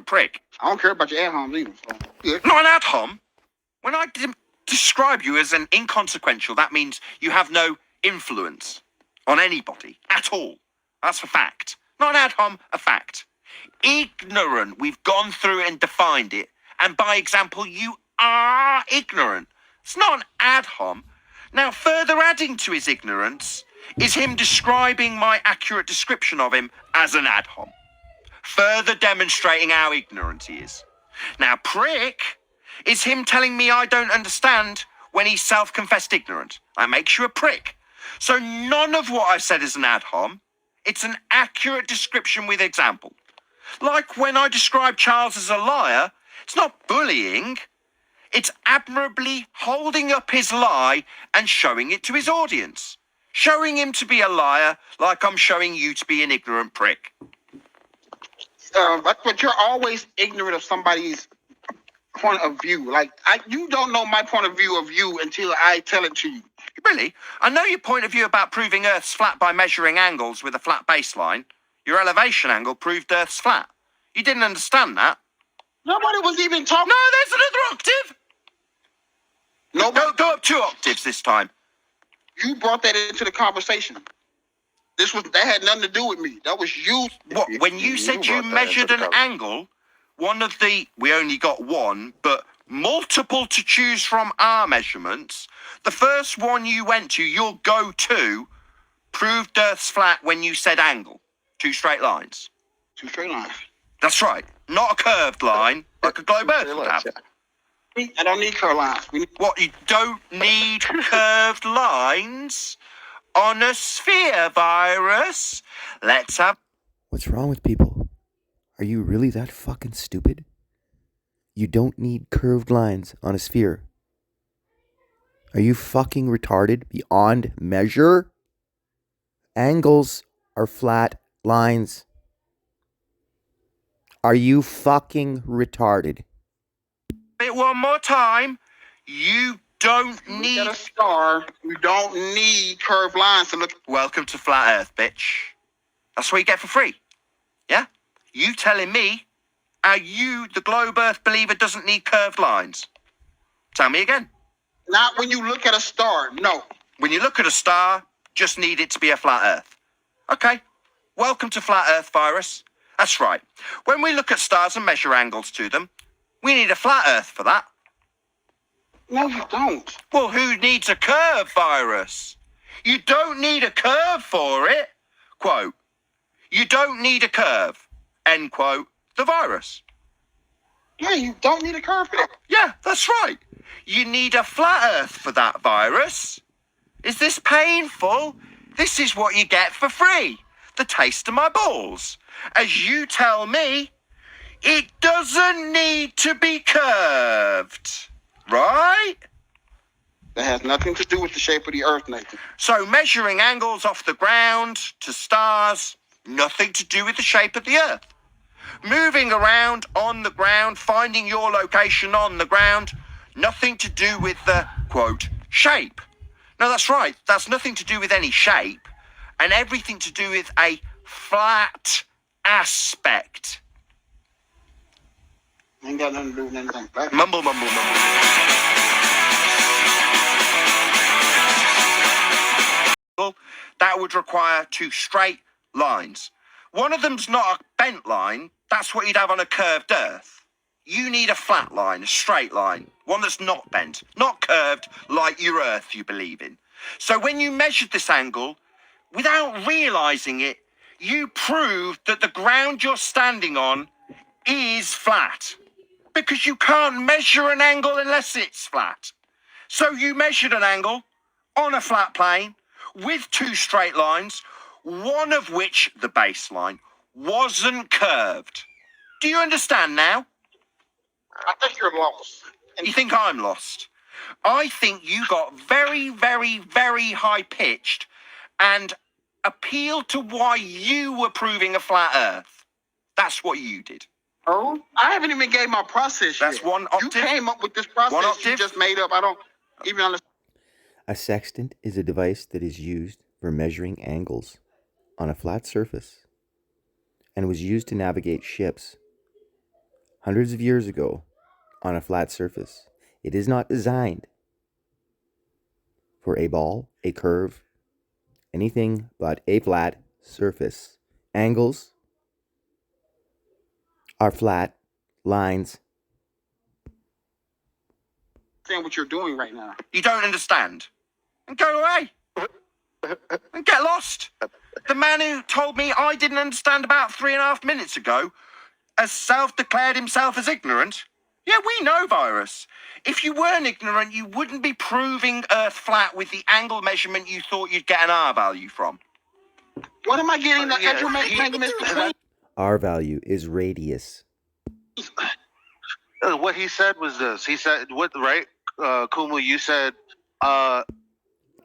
prick. I don't care about your ad homs either. So. Yeah. Not an ad hom. When I describe you as an inconsequential, that means you have no influence on anybody at all. That's a fact. Not an ad hom, a fact. Ignorant, we've gone through it and defined it. And by example, you are ignorant. It's not an ad hom. Now, further adding to his ignorance is him describing my accurate description of him as an ad hom. Further demonstrating how ignorant he is. Now, prick is him telling me I don't understand when he's self-confessed ignorant. That makes you a prick. So none of what I've said is an ad hom. It's an accurate description with example. Like when I describe Charles as a liar, it's not bullying. It's admirably holding up his lie and showing it to his audience. Showing him to be a liar like I'm showing you to be an ignorant prick. But you're always ignorant of somebody's point of view. Like, you don't know my point of view of you until I tell it to you. Really? I know your point of view about proving Earth's flat by measuring angles with a flat baseline. Your elevation angle proved Earth's flat. You didn't understand that. Nobody was even talking. No, there's another octave. Nobody. Go up 2 octaves this time. You brought that into the conversation. That had nothing to do with me. That was you. What? When you said you measured an angle, we only got one, but multiple to choose from our measurements. The first one you went to, your go-to, proved Earth's flat when you said angle. 2 straight lines. 2 straight lines. That's right. Not a curved line, like a globe Earth would have. I don't need curved lines. What? You don't need curved lines on a sphere, Virus? Let's have... What's wrong with people? Are you really that fucking stupid? You don't need curved lines on a sphere. Are you fucking retarded beyond measure? Angles are flat lines. Are you fucking retarded? It one more time. You don't need... Look at a star. You don't need curved lines to look... Welcome to Flat Earth, bitch. That's what you get for free. Yeah? You telling me how you, the globe Earth believer, doesn't need curved lines. Tell me again. Not when you look at a star, no. When you look at a star, just need it to be a flat Earth. Okay. Welcome to Flat Earth, Virus. That's right. When we look at stars and measure angles to them, we need a flat Earth for that. No, you don't. Well, who needs a curve, Virus? You don't need a curve for it. Quote, you don't need a curve. End quote, the Virus. Yeah, you don't need a curve for that. Yeah, that's right. You need a flat Earth for that, Virus. Is this painful? This is what you get for free. The taste of my balls. As you tell me, it doesn't need to be curved. Right? That has nothing to do with the shape of the Earth, Nathan. So measuring angles off the ground to stars, nothing to do with the shape of the Earth. Moving around on the ground, finding your location on the ground, nothing to do with the, quote, shape. No, that's right. That's nothing to do with any shape and everything to do with a flat aspect. Ain't got nothing to do with anything. Mumble, mumble, mumble. That would require 2 straight lines. One of them's not a bent line. That's what you'd have on a curved Earth. You need a flat line, a straight line, one that's not bent, not curved like your Earth you believe in. So when you measured this angle, without realising it, you proved that the ground you're standing on is flat. Because you can't measure an angle unless it's flat. So you measured an angle on a flat plane with 2 straight lines, one of which, the baseline, wasn't curved. Do you understand now? I think you're lost. You think I'm lost? I think you got very, very, very high-pitched and appealed to why you were proving a flat Earth. That's what you did. Oh, I haven't even gave my process That's yet. one octave. You came up with this process One octave. you just made up. I don't even understand. A sextant is a device that is used for measuring angles on a flat surface and was used to navigate ships hundreds of years ago on a flat surface. It is not designed for a ball, a curve, anything but a flat surface. Angles are flat lines. Understand what you're doing right now. You don't understand. And go away. And get lost. The man who told me I didn't understand about 3.5 minutes ago has self-declared himself as ignorant. Yeah, we know, Virus. If you weren't ignorant, you wouldn't be proving Earth flat with the angle measurement you thought you'd get an R value from. What am I getting the actual measurements between? R value is radius. What he said was this. He said, "What right, Kumu? You said,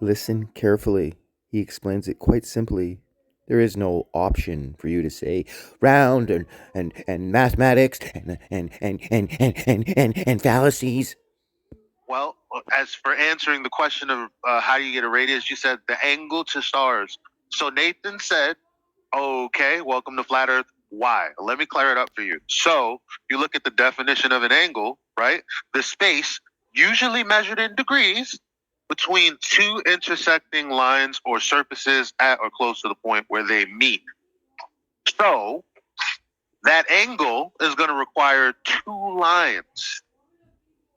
Listen carefully. He explains it quite simply. There is no option for you to say round and mathematics and fallacies. well, as for answering the question of how do you get a radius, you said the angle to stars. So Nathan said, okay, welcome to Flat Earth. Why? Let me clear it up for you. So you look at the definition of an angle, right? The space, usually measured in degrees, between two intersecting lines or surfaces at or close to the point where they meet. So that angle is going to require two lines,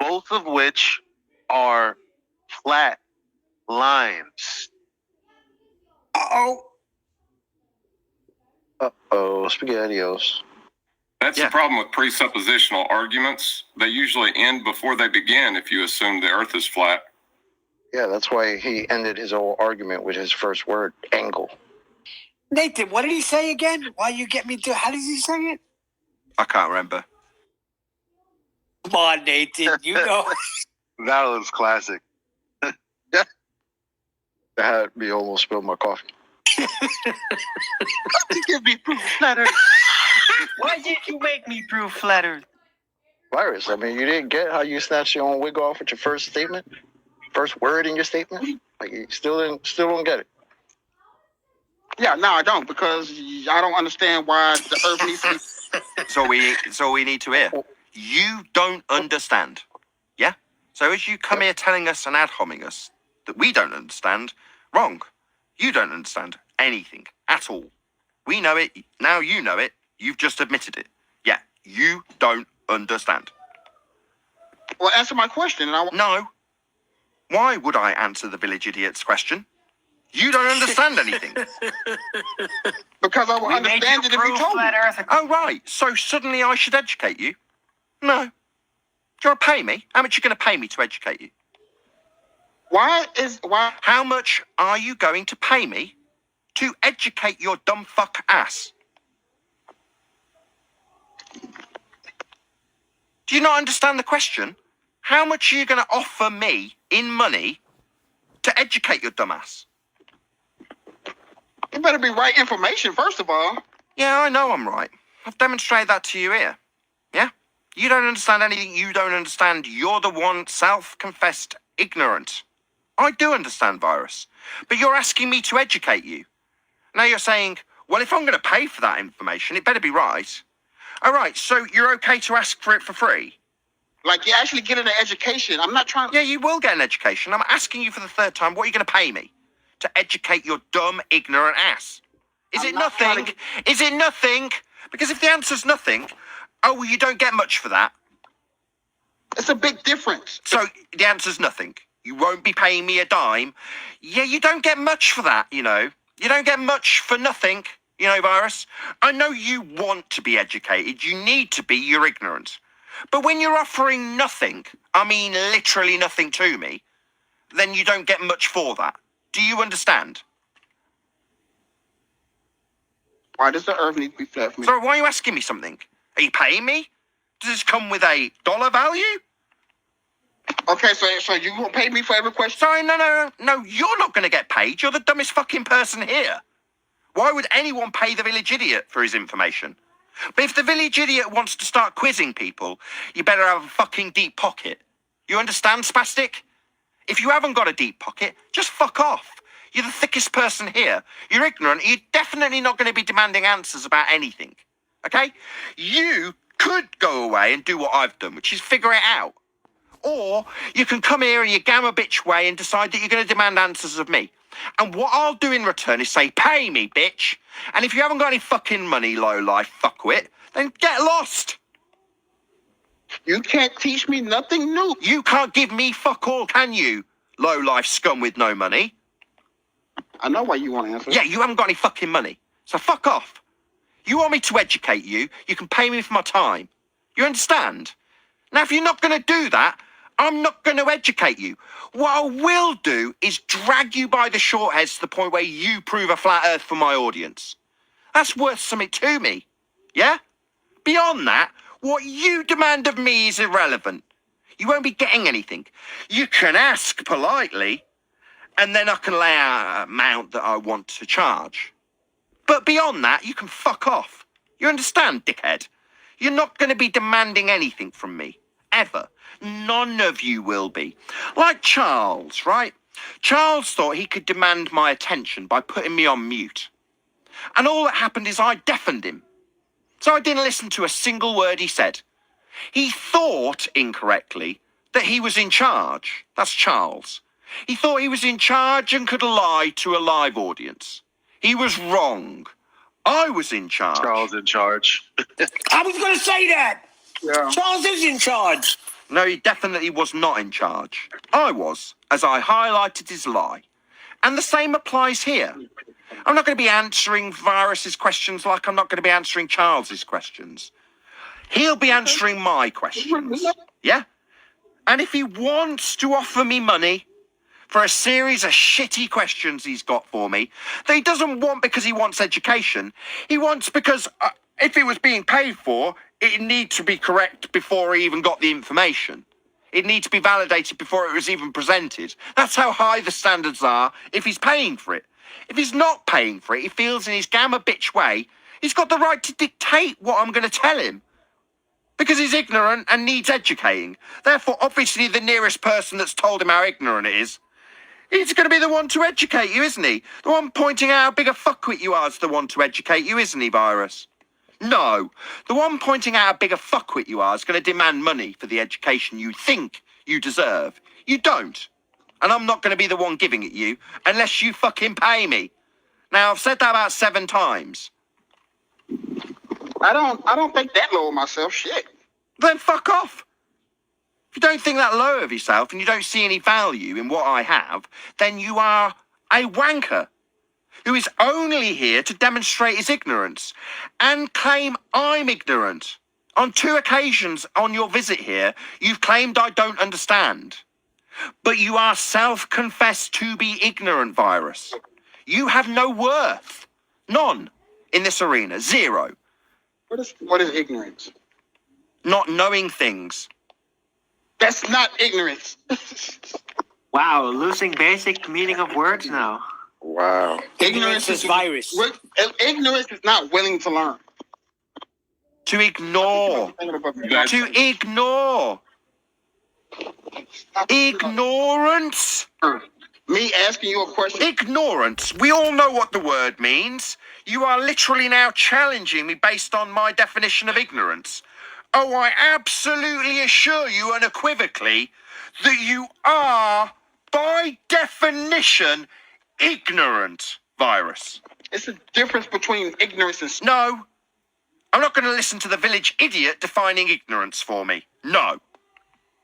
both of which are flat lines. Uh-oh. Uh-oh, SpaghettiOs. That's Yeah. the problem with presuppositional arguments. They usually end before they begin if you assume the earth is flat. Yeah, that's why he ended his whole argument with his first word, angle. Nathan, what did he say again? Why you get me to? How does he say it? I can't remember. Come on, Nathan. You know. That was classic. That had me almost spilled my coffee. Give me proof, Flat Earth. Why did you make me prove flat Earth? Virus, I mean, you didn't get how you snatched your own wig off with your first statement? First word in your statement? Like, you still don't get it. Yeah, no, I don't, because I don't understand why the Earth needs to be. It's all we need to hear. You don't understand. Yeah? So as you come here telling us and ad homing us that we don't understand, wrong. You don't understand anything at all. We know it. Now you know it. You've just admitted it. Yeah, you don't understand. Well, answer my question, and I. No. Why would I answer the village idiot's question? You don't understand anything. Because I will understand it if you told me. Oh, right. So suddenly I should educate you? No. Do you want to pay me? How much are you going to pay me to educate you? Why? How much are you going to pay me to educate your dumb fuck ass? Do you not understand the question? How much are you going to offer me in money to educate your dumb ass? You better be right information, first of all. Yeah, I know I'm right. I've demonstrated that to you here. Yeah? You don't understand anything you don't understand. You're the one self-confessed ignorant. I do understand, Virus. But you're asking me to educate you. Now you're saying, well, if I'm going to pay for that information, it better be right. All right, so you're okay to ask for it for free? Like, you're actually getting an education. I'm not trying to. Yeah, you will get an education. I'm asking you for the third time, what are you going to pay me to educate your dumb, ignorant ass? Is I'm it not trying nothing? Is it nothing? Because if the answer's nothing, oh, well, you don't get much for that. It's a big difference. So the answer's nothing. You won't be paying me a dime. Yeah, you don't get much for that, you know. You don't get much for nothing, you know, Virus. I know you want to be educated. You need to be. You're ignorant. But when you're offering nothing, I mean literally nothing to me, then you don't get much for that. Do you understand? Why does the Earth need to be flat for me? Sorry, why are you asking me something? Are you paying me? Does this come with a dollar value? Okay, so you gonna pay me for every question? Sorry, no, you're not going to get paid. You're the dumbest fucking person here. Why would anyone pay the village idiot for his information? But if the village idiot wants to start quizzing people, you better have a fucking deep pocket. You understand, spastic? If you haven't got a deep pocket, just fuck off. You're the thickest person here. You're ignorant. You're definitely not going to be demanding answers about anything. Okay? You could go away and do what I've done, which is figure it out. Or you can come here in your gamma bitch way and decide that you're going to demand answers of me. And what I'll do in return is say, pay me, bitch. And if you haven't got any fucking money, lowlife fuckwit, then get lost. You can't teach me nothing new. You can't give me fuck all, can you, lowlife scum with no money? I know why you want to answer. Yeah, you haven't got any fucking money. So fuck off. You want me to educate you, you can pay me for my time. You understand? Now, if you're not going to do that, I'm not going to educate you. What I will do is drag you by the short hairs to the point where you prove a flat earth for my audience. That's worth something to me. Yeah? Beyond that, what you demand of me is irrelevant. You won't be getting anything. You can ask politely, and then I can lay out an amount that I want to charge. But beyond that, you can fuck off. You understand, dickhead? You're not going to be demanding anything from me. Ever. None of you will be. Like Charles, right? Charles thought he could demand my attention by putting me on mute. And all that happened is I deafened him. So I didn't listen to a single word he said. He thought, incorrectly, that he was in charge. That's Charles. He thought he was in charge and could lie to a live audience. He was wrong. I was in charge. Charles in charge. I was going to say that. Yeah. Charles is in charge. No, he definitely was not in charge. I was, as I highlighted his lie. And the same applies here. I'm not going to be answering Virus's questions like I'm not going to be answering Charles's questions. He'll be answering my questions. Yeah? And if he wants to offer me money for a series of shitty questions he's got for me, that he doesn't want because he wants education, he wants because if it was being paid for, it needs to be correct before he even got the information. It needs to be validated before it was even presented. That's how high the standards are if he's paying for it. If he's not paying for it, he feels in his gamma bitch way, he's got the right to dictate what I'm going to tell him. Because he's ignorant and needs educating. Therefore, obviously, the nearest person that's told him how ignorant it is, he's going to be the one to educate you, isn't he? The one pointing out how big a fuckwit you are is the one to educate you, isn't he, Virus? No. The one pointing out how big a fuckwit you are is going to demand money for the education you think you deserve. You don't. And I'm not going to be the one giving it you unless you fucking pay me. Now, I've said that about 7 times. I don't think that low of myself. Shit. Then fuck off. If you don't think that low of yourself and you don't see any value in what I have, then you are a wanker who is only here to demonstrate his ignorance and claim I'm ignorant. On 2 occasions on your visit here, you've claimed I don't understand. But you are self-confessed to be ignorant, Virus. You have no worth. None in this arena. 0. What is ignorance? Not knowing things. That's not ignorance. Wow, losing basic meaning of words now. Wow. Ignorance is virus. Ignorance is not willing to learn. To ignore. To ignore. Ignorance. Me asking you a question. Ignorance. We all know what the word means. You are literally now challenging me based on my definition of ignorance. Oh, I absolutely assure you unequivocally that you are, by definition, ignorant, Virus. It's a difference between ignorance and... No. I'm not going to listen to the village idiot defining ignorance for me. No.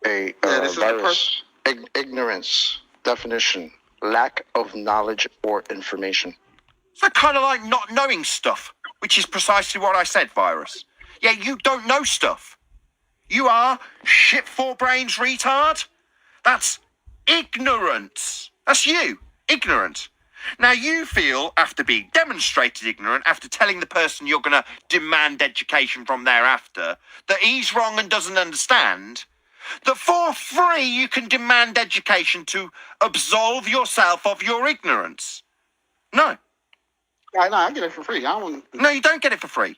A this is a virus. Ignorance. Definition. Lack of knowledge or information. So kind of like not knowing stuff, which is precisely what I said, Virus. Yeah, you don't know stuff. You are shit for brains retard. That's ignorance. That's you. Ignorant. Now you feel, after being demonstrated ignorant, after telling the person you're going to demand education from thereafter, that he's wrong and doesn't understand, that for free you can demand education to absolve yourself of your ignorance. No. I get it for free. No, you don't get it for free.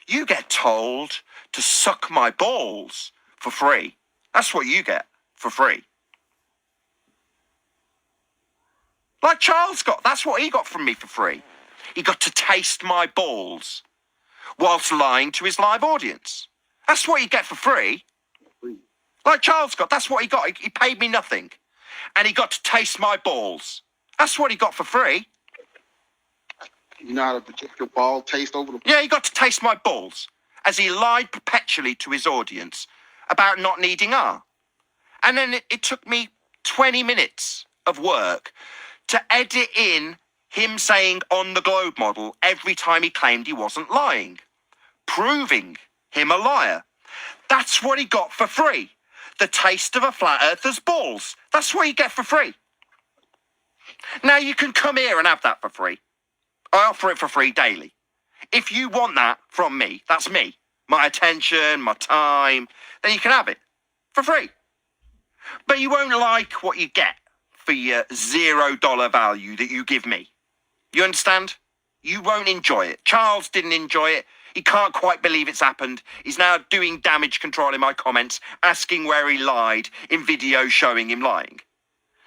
You get told to suck my balls for free. That's what you get for free. Like Charles got. That's what he got from me for free. He got to taste my balls whilst lying to his live audience. That's what you get for free. Like Charles got, that's what he got. He paid me nothing. And he got to taste my balls. That's what he got for free. You know how to project your ball taste over the. Yeah, he got to taste my balls as he lied perpetually to his audience about not needing R. And then it took me 20 minutes of work to edit in him saying on the globe model every time he claimed he wasn't lying, proving him a liar. That's what he got for free. The taste of a flat earther's balls. That's what you get for free. Now you can come here and have that for free. I offer it for free daily. If you want that from me, that's me, my attention, my time, then you can have it for free. But you won't like what you get for your $0 value that you give me. You understand? You won't enjoy it. Charles didn't enjoy it. He can't quite believe it's happened. He's now doing damage control in my comments, asking where he lied in videos showing him lying.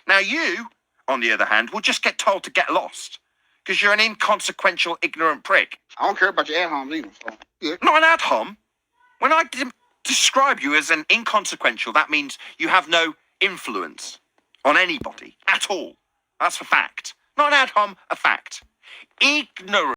Now you, on the other hand, will just get told to get lost because you're an inconsequential, ignorant prick. I don't care about your ad homs either. So. Yeah. Not an ad hom. When I describe you as an inconsequential, that means you have no influence on anybody at all. That's a fact. Not an ad hom, a fact. Ignorant.